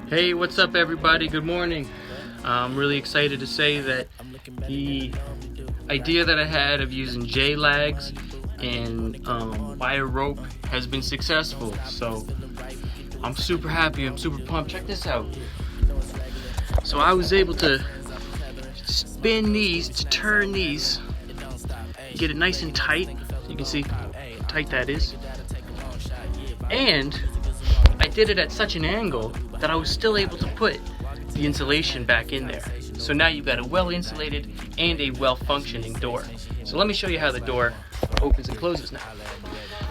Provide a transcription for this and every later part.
Hey, what's up everybody? Good morning. I'm really excited to say that the idea that I had of using J-lags and wire rope has been successful. So I'm super happy, I'm super pumped. Check this out. So I was able to spin these, to turn these, get it nice and tight. You can see how tight that is. And I did it at such an angle that I was still able to put the insulation back in there. So now you've got a well-insulated and a well-functioning door. So let me show you how the door opens and closes now.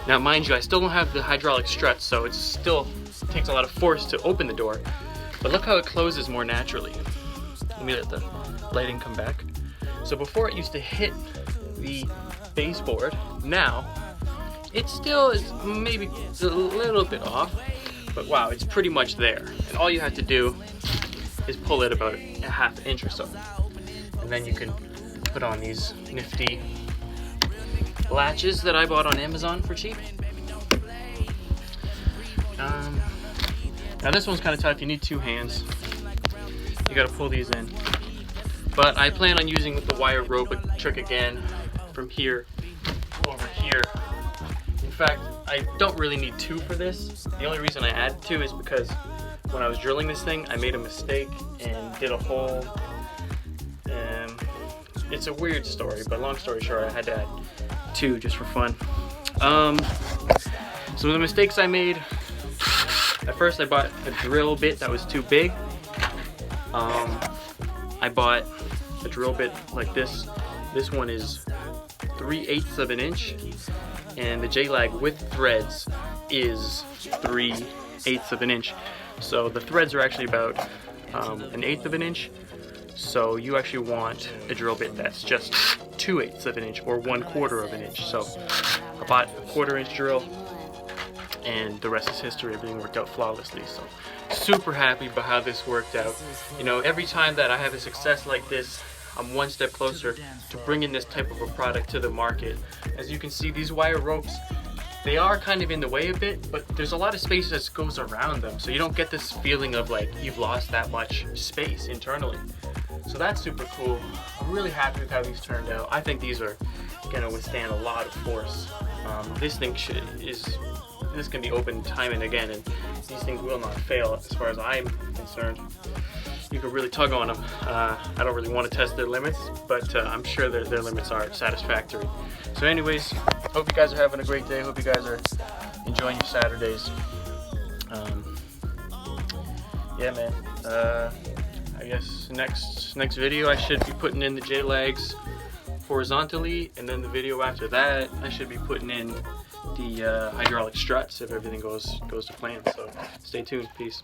Now mind you, I still don't have the hydraulic struts, so it still takes a lot of force to open the door. But look how it closes more naturally. Let me let the lighting come back. So before it used to hit the baseboard, now it still is maybe a little bit off, but wow, it's pretty much there. And all you have to do is pull it about a half inch or so. And then you can put on these nifty latches that I bought on Amazon for cheap. Now this one's kind of tough, you need two hands. You gotta pull these in. But I plan on using the wire rope trick again from here over here. In fact, I don't really need two for this. The only reason I added two is because when I was drilling this thing, I made a mistake and did a hole. It's a weird story, but long story short, I had to add two just for fun. So the mistakes I made, at first I bought a drill bit that was too big. I bought a drill bit like this. This one is 3/8 of an inch, and the J-lag with threads is 3/8 of an inch. So the threads are actually about 1/8 of an inch. So you actually want a drill bit that's just 2/8 of an inch or 1/4 of an inch. So I bought a 1/4 inch drill, and the rest is history. Everything worked out flawlessly. So super happy about how this worked out. You know, every time that I have a success like this, I'm one step closer to bringing this type of a product to the market. As you can see, these wire ropes, they are kind of in the way a bit, but there's a lot of space that goes around them, so you don't get this feeling of like you've lost that much space internally. So that's super cool. I'm really happy with how these turned out. I think these are gonna withstand a lot of force. This thing this can be opened time and again, and these things will not fail as far as I'm concerned. You can really tug on them. I don't really want to test their limits, but I'm sure their limits are satisfactory. So anyways, hope you guys are having a great day. Hope you guys are enjoying your Saturdays. Yeah, man. I guess next video I should be putting in the J-lags horizontally, and then the video after that I should be putting in the hydraulic struts if everything goes to plan. So stay tuned. Peace.